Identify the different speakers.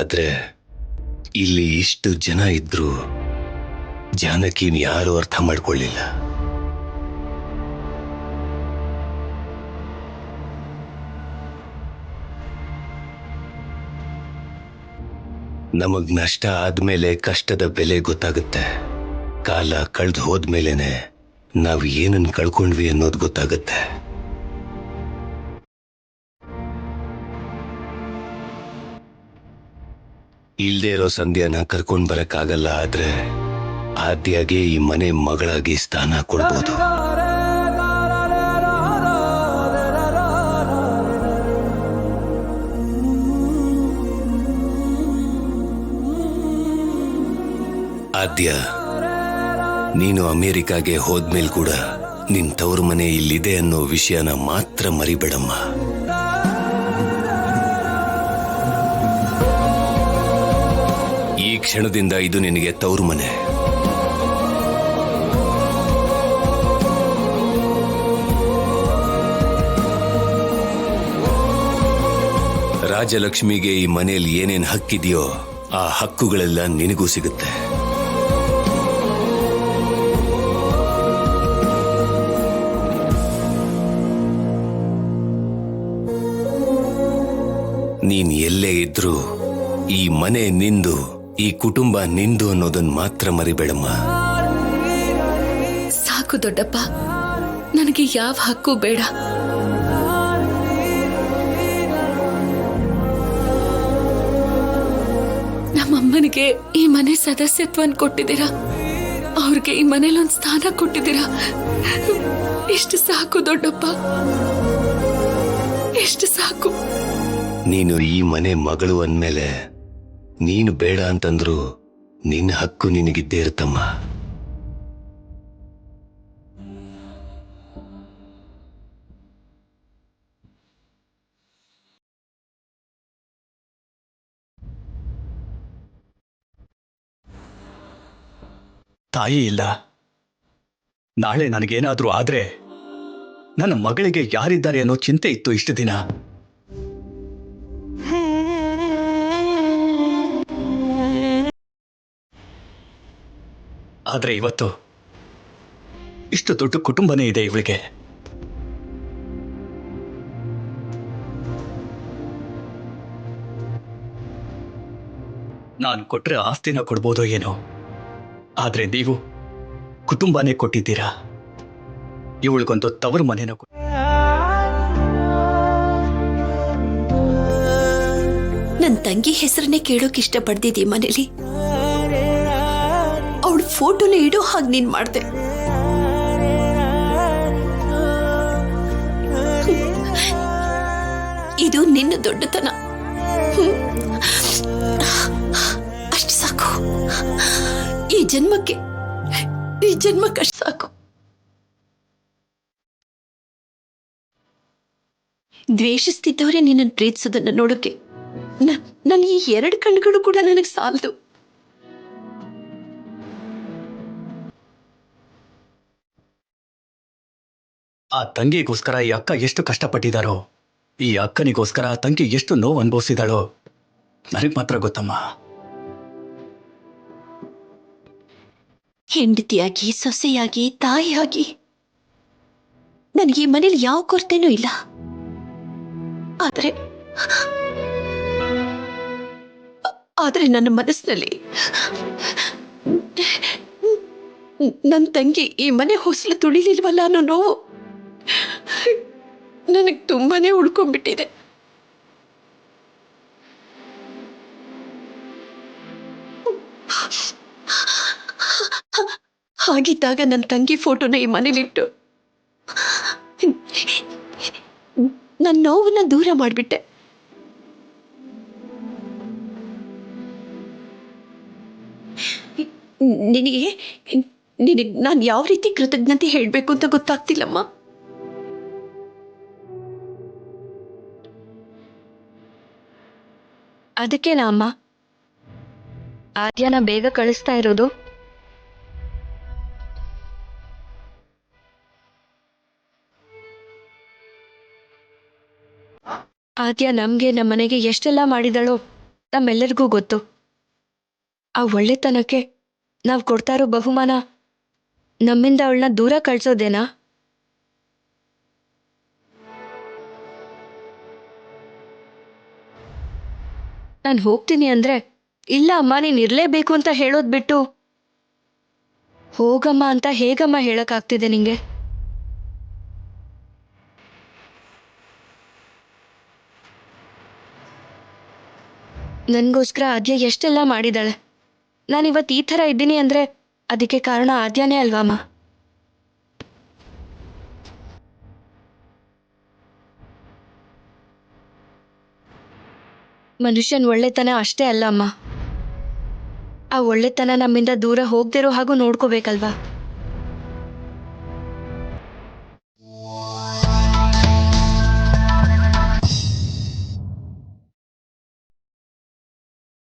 Speaker 1: ಆದ್ರೆ ಇಲ್ಲಿ ಇಷ್ಟು ಜನ ಇದ್ರು ಜಾನಕಿನ್ ಯಾರು ಅರ್ಥ ಮಾಡ್ಕೊಳ್ಳಿಲ್ಲ. ನಮಗ್ ನಷ್ಟ ಆದ್ಮೇಲೆ ಕಷ್ಟದ ಬೆಲೆ ಗೊತ್ತಾಗುತ್ತೆ. ಕಾಲ ಕಳ್ದು ಹೋದ್ಮೇಲೆನೆ ನಾವು ಏನನ್ನ ಕಳ್ಕೊಂಡ್ವಿ ಅನ್ನೋದು ಗೊತ್ತಾಗುತ್ತೆ. ಇಲ್ದೇ ಇರೋ ಸಂಧ್ಯಾನ ಕರ್ಕೊಂಡ್ ಬರಕ್ಕಾಗಲ್ಲ, ಆದ್ರೆ ಆದ್ಯಾಗೆ ಈ ಮನೆ ಮಗಳಾಗಿ ಸ್ಥಾನ ಕೊಡ್ಬೋದು. ಆದ್ಯ, ನೀನು ಅಮೆರಿಕಾಗೆ ಹೋದ್ಮೇಲೆ ಕೂಡ ನಿನ್ ತವರು ಮನೆ ಇಲ್ಲಿದೆ ಅನ್ನೋ ವಿಷಯನ ಮಾತ್ರ ಮರಿಬೇಡಮ್ಮ. ಈ ಕ್ಷಣದಿಂದ ಇದು ನಿನಗೆ ತವರು ಮನೆ. ರಾಜಲಕ್ಷ್ಮಿಗೆ ಈ ಮನೆಯಲ್ಲಿ ಏನೇನ್ ಹಕ್ಕಿದೆಯೋ ಆ ಹಕ್ಕುಗಳೆಲ್ಲ ನಿನಗೂ ಸಿಗುತ್ತೆ. ನೀನ್ ಎಲ್ಲೇ ಇದ್ರೂ ಈ ಮನೆ ನಿಂದು, ಈ ಕುಟುಂಬ ನಿಂದು ಅನ್ನೋದನ್ನ ಮಾತ್ರ ಮರಿಬೇಡಮ್ಮ.
Speaker 2: ಸಾಕು ದೊಡ್ಡಪ್ಪ, ನನಗೆ ಯಾವ ಹಕ್ಕು ಬೇಡ. ನಮ್ಮಮ್ಮನಿಗೆ ಈ ಮನೆ ಸದಸ್ಯತ್ವನ್ ಕೊಟ್ಟಿದ್ದೀರಾ, ಅವ್ರಿಗೆ ಈ ಮನೇಲೊಂದು ಸ್ಥಾನ ಕೊಟ್ಟಿದ್ದೀರಾ. ಎಷ್ಟು ಸಾಕು ದೊಡ್ಡಪ್ಪ, ಎಷ್ಟು ಸಾಕು.
Speaker 1: ನೀನು ಈ ಮನೆ ಮಗಳು ಅಂದ್ಮೇಲೆ ನೀನು ಬೇಡ ಅಂತಂದ್ರು ನಿನ್ನ ಹಕ್ಕು ನಿನಗಿದ್ದೇ ಇರುತ್ತಮ್ಮ.
Speaker 3: ತಾಯಿ ಇಲ್ಲ. ನಾಳೆ ನನಗೇನಾದ್ರೂ ಆದ್ರೆ ನನ್ನ ಮಗಳಿಗೆ ಯಾರಿದ್ದಾರೆ ಅನ್ನೋ ಚಿಂತೆ ಇತ್ತು ಇಷ್ಟು ದಿನ. ಆದ್ರೆ ಇವತ್ತು ಇಷ್ಟು ದೊಡ್ಡ ಕುಟುಂಬನೇ ಇದೆ ಇವಳಿಗೆ. ನಾನು ಕೊಟ್ರೆ ಆಸ್ತಿನ ಕೊಡ್ಬೋದೋ ಏನೋ, ಆದ್ರೆ ನೀವು ಕುಟುಂಬನೇ ಕೊಟ್ಟಿದ್ದೀರಾ. ಇವಳಿಗೊಂದು ತವರು ಮನೇನ
Speaker 2: ನನ್ನ ತಂಗಿ ಹೆಸರನ್ನೇ ಕೇಳೋಕೆ ಇಷ್ಟಪಡ್ದಿದ್ದಿ ಮನೇಲಿ. ಅವಳ ಫೋಟೋನ ಇಡೋ ಹಾಗೆ ನೀನ್ ಮಾಡ್ದೆ. ಇದು ನಿನ್ನ ದೊಡ್ಡತನ. ಅಷ್ಟು ಸಾಕು. ಈ ಜನ್ಮಕ್ಕೆ ಅಷ್ಟು ಸಾಕು. ದ್ವೇಷಿಸ್ತಿದ್ದವರೇ ನಿನ್ನನ್ನು ಪ್ರೀತಿಸೋದನ್ನ ನೋಡೋಕೆ ನನ್ನ ಈ 2 ಕಣ್ಣುಗಳು ಕೂಡ ನನಗೆ ಸಾಲದು.
Speaker 3: ಆ ತಂಗಿಗೋಸ್ಕರ ಈ ಅಕ್ಕ ಎಷ್ಟು ಕಷ್ಟಪಟ್ಟಿದ್ದಾರೋ, ಈ ಅಕ್ಕನಿಗೋಸ್ಕರ ಆ ತಂಗಿ ಎಷ್ಟು ನೋವು ಅನುಭವಿಸಿದಾಳೋ ನನಗೆ ಮಾತ್ರ ಗೊತ್ತಮ್ಮ.
Speaker 2: ಹೆಂಡತಿಯಾಗಿ, ಸೊಸೆಯಾಗಿ, ತಾಯಿಯಾಗಿ ನನಗೆ ಈ ಮನೇಲಿ ಯಾವ ಕೊರತೆನೂ ಇಲ್ಲ. ಆದ್ರೆ ನನ್ನ ಮನಸ್ಸಿನಲ್ಲಿ ನನ್ನ ತಂಗಿ ಈ ಮನೆ ಹೊಸಲು ತುಳಿಲಿಲ್ವಲ್ಲ ಅನ್ನೋ ನೋವು ನನಗೆ ತುಂಬಾನೇ ಉಳ್ಕೊಂಡ್ಬಿಟ್ಟಿದೆ. ಹಾಗಿದ್ದಾಗ ನನ್ನ ತಂಗಿ ಫೋಟೋನ ಈ ಮನೇಲಿಟ್ಟು ನನ್ನ ನೋವನ್ನ ದೂರ ಮಾಡಿಬಿಟ್ಟೆ. ನಿನಗೆ ನಾನು ಯಾವ ರೀತಿ ಕೃತಜ್ಞತೆ ಹೇಳಬೇಕು ಅಂತ ಗೊತ್ತಾಗ್ತಿಲ್ಲಮ್ಮ.
Speaker 4: ಅದಕ್ಕೇನಾ ಅಮ್ಮ ಆದ್ಯನ ಬೇಗ ಕಳಿಸ್ತಾ ಇರೋದು? ಆದ್ಯ ನಮ್ಗೆ ನಮ್ಮನೆಗೆ ಎಷ್ಟೆಲ್ಲ ಮಾಡಿದಳೋ ನಮ್ಮೆಲ್ಲರಿಗೂ ಗೊತ್ತು. ಆ ಒಳ್ಳೆತನಕ್ಕೆ ನಾವು ಕೊಡ್ತಾ ಇರೋ ಬಹುಮಾನ ನಮ್ಮಿಂದ ಅವಳನ್ನ ದೂರ ಕಳ್ಸೋದೇನಾ? ನಾನು ಹೋಗ್ತೀನಿ ಅಂದ್ರೆ ಇಲ್ಲ ಅಮ್ಮ ನೀನು ಇರಲೇಬೇಕು ಅಂತ ಹೇಳೋದು ಬಿಟ್ಟು ಹೋಗಮ್ಮ ಅಂತ ಹೇಗಮ್ಮ ಹೇಳಕ್ಕಾಗ್ತಿದೆ ನಿಂಗೆ? ನನಗೋಸ್ಕರ ಆದ್ಯ ಎಷ್ಟೆಲ್ಲ ಮಾಡಿದಾಳೆ. ನಾನಿವತ್ತು ಈ ಥರ ಇದ್ದೀನಿ ಅಂದರೆ ಅದಕ್ಕೆ ಕಾರಣ ಆದ್ಯಾನೇ ಅಲ್ವಮ್ಮ? ಮನುಷ್ಯನ ಒಳ್ಳೆತನ ಅಷ್ಟೇ ಅಲ್ಲ ಅಮ್ಮ, ಆ ಒಳ್ಳೆತನ ನಮ್ಮಿಂದ ದೂರ ಹೋಗ್ದಿರೋ ಹಾಗೂ ನೋಡ್ಕೋಬೇಕಲ್ವಾ?